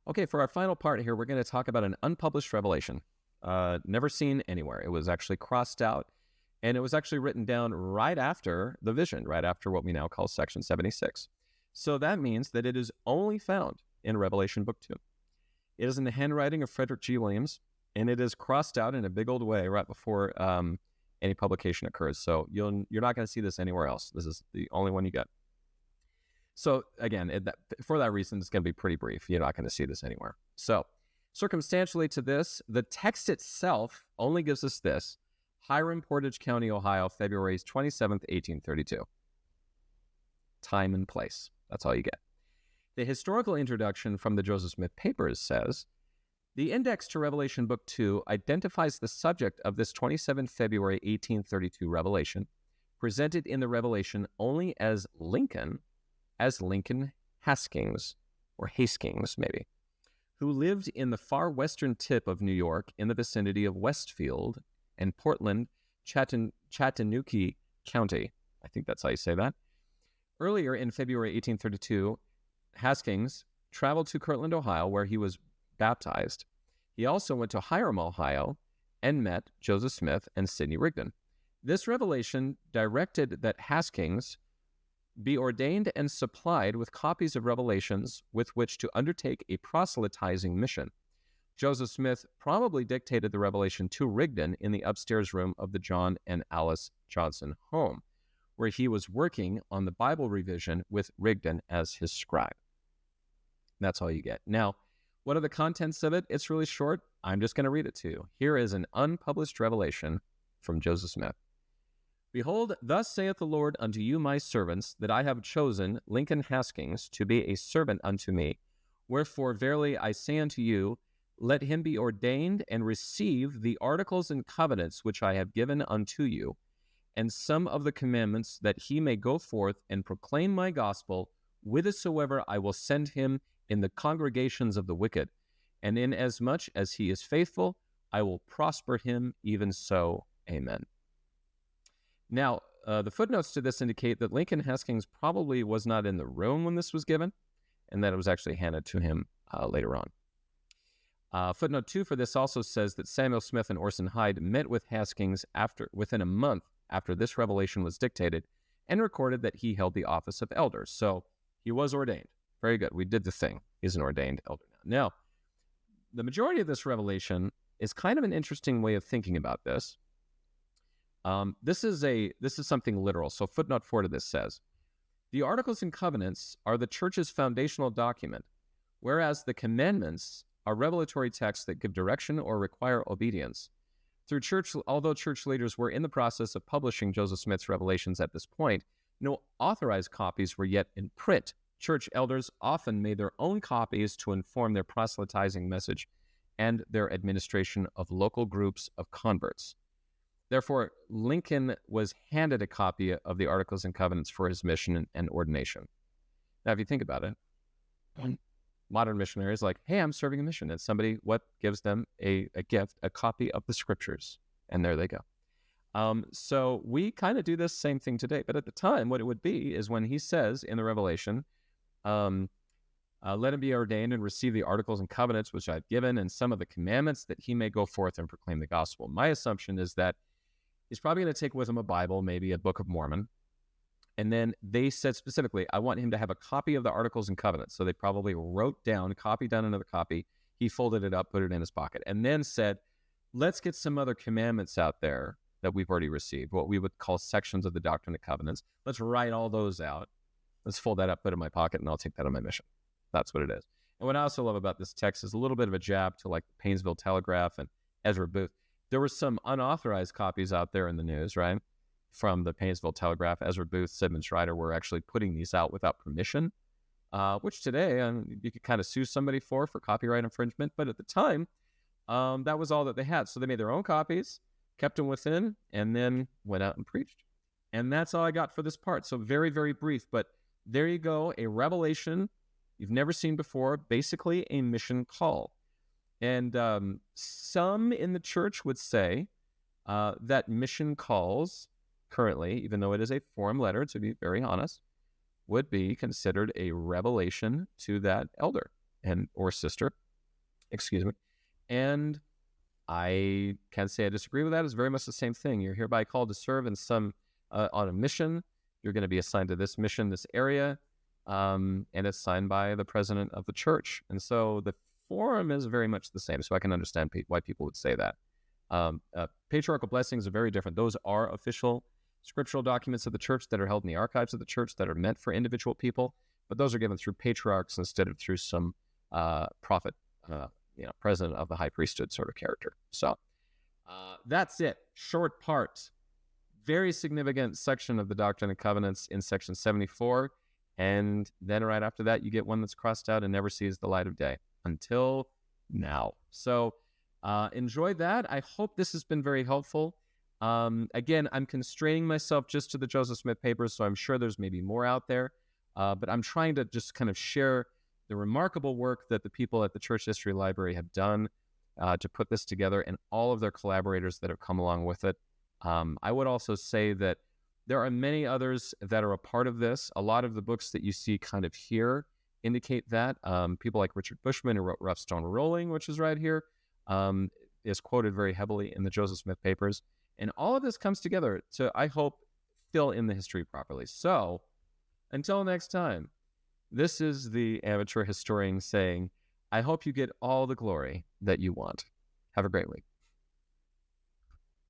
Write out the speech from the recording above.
Okay, for our final part here, we're going to talk about an unpublished revelation, never seen anywhere. It was actually crossed out, and it was actually written down right after the vision, right after what we now call section 76. So that means that it is only found in Revelation Book 2. It is in the handwriting of Frederick G. Williams, and it is crossed out in a big old way right before any publication occurs. So you're not going to see this anywhere else. This is the only one you get. So again, for that reason, it's going to be pretty brief. You're not going to see this anywhere. So circumstantially to this, the text itself only gives us this: Hiram, Portage County, Ohio, February 27th, 1832. Time and place. That's all you get. The historical introduction from the Joseph Smith Papers says, the index to Revelation Book 2 identifies the subject of this 27 February 1832 revelation, presented in the revelation only as Lincoln Haskins, or Haskins maybe, who lived in the far western tip of New York in the vicinity of Westfield and Portland, Chattahoochee County. I think that's how you say that. Earlier in February 1832, Haskins traveled to Kirtland, Ohio, where he was baptized. He also went to Hiram, Ohio, and met Joseph Smith and Sidney Rigdon. This revelation directed that Haskins be ordained and supplied with copies of revelations with which to undertake a proselytizing mission. Joseph Smith probably dictated the revelation to Rigdon in the upstairs room of the John and Alice Johnson home, where he was working on the Bible revision with Rigdon as his scribe. That's all you get. Now, what are the contents of it? It's really short. I'm just going to read it to you. Here is an unpublished revelation from Joseph Smith. Behold, thus saith the Lord unto you, my servants, that I have chosen Lincoln Haskins to be a servant unto me. Wherefore, verily I say unto you, let him be ordained and receive the articles and covenants which I have given unto you, and some of the commandments, that he may go forth and proclaim my gospel whithersoever I will send him in the congregations of the wicked. And inasmuch as he is faithful, I will prosper him, even so. Amen. Now, the footnotes to this indicate that Lincoln Haskins probably was not in the room when this was given, and that it was actually handed to him later on. Footnote 2 for this also says that Samuel Smith and Orson Hyde met with Haskins within a month after this revelation was dictated, and recorded that he held the office of elder. So he was ordained. Very good. We did the thing. He's an ordained elder now. Now, the majority of this revelation is kind of an interesting way of thinking about this. This is something literal. So footnote 4 to this says, the Articles and Covenants are the church's foundational document, whereas the commandments are revelatory texts that give direction or require obedience. Although church leaders were in the process of publishing Joseph Smith's revelations at this point, no authorized copies were yet in print. Church elders often made their own copies to inform their proselytizing message and their administration of local groups of converts. Therefore, Lincoln was handed a copy of the Articles and Covenants for his mission and ordination. Now, if you think about it, modern missionaries like, hey, I'm serving a mission. And somebody, gives them a gift, a copy of the scriptures. And there they go. So we kind of do this same thing today. But at the time, what it would be is when he says in the Revelation, let him be ordained and receive the Articles and Covenants which I've given, and some of the commandments, that he may go forth and proclaim the gospel. My assumption is that he's probably going to take with him a Bible, maybe a Book of Mormon. And then they said specifically, I want him to have a copy of the Articles and Covenants. So they probably wrote down, copied down another copy. He folded it up, put it in his pocket, and then said, let's get some other commandments out there that we've already received, what we would call sections of the Doctrine and Covenants. Let's write all those out. Let's fold that up, put it in my pocket, and I'll take that on my mission. That's what it is. And what I also love about this text is a little bit of a jab to like the Painesville Telegraph and Ezra Booth. There were some unauthorized copies out there in the news, right? From the Painesville Telegraph. Ezra Booth, Sidman Schreider were actually putting these out without permission, which today you could kind of sue somebody for copyright infringement. But at the time, that was all that they had. So they made their own copies, kept them within, and then went out and preached. And that's all I got for this part. So very, very brief. But there you go, a revelation you've never seen before, basically a mission call. And some in the church would say that mission calls currently, even though it is a form letter, to be very honest, would be considered a revelation to that elder. and or sister, excuse me. And I can't say I disagree with that. It's very much the same thing. You're hereby called to serve in some on a mission. You're going to be assigned to this mission, this area, and it's signed by the president of the church. And so the form is very much the same. So I can understand why people would say that. Patriarchal blessings are very different. Those are official scriptural documents of the church that are held in the archives of the church that are meant for individual people, but those are given through patriarchs instead of through some prophet, president of the high priesthood sort of character. So that's it. Short part. Very significant section of the Doctrine and Covenants in section 74. And then right after that, you get one that's crossed out and never sees the light of day until now. So enjoy that. I hope this has been very helpful. Again, I'm constraining myself just to the Joseph Smith papers, so I'm sure there's maybe more out there. But I'm trying to just kind of share the remarkable work that the people at the Church History Library have done to put this together, and all of their collaborators that have come along with it. I would also say that there are many others that are a part of this. A lot of the books that you see kind of here indicate that. People like Richard Bushman, who wrote Rough Stone Rolling, which is right here, is quoted very heavily in the Joseph Smith papers. And all of this comes together to, I hope, fill in the history properly. So, until next time, this is the amateur historian saying, I hope you get all the glory that you want. Have a great week.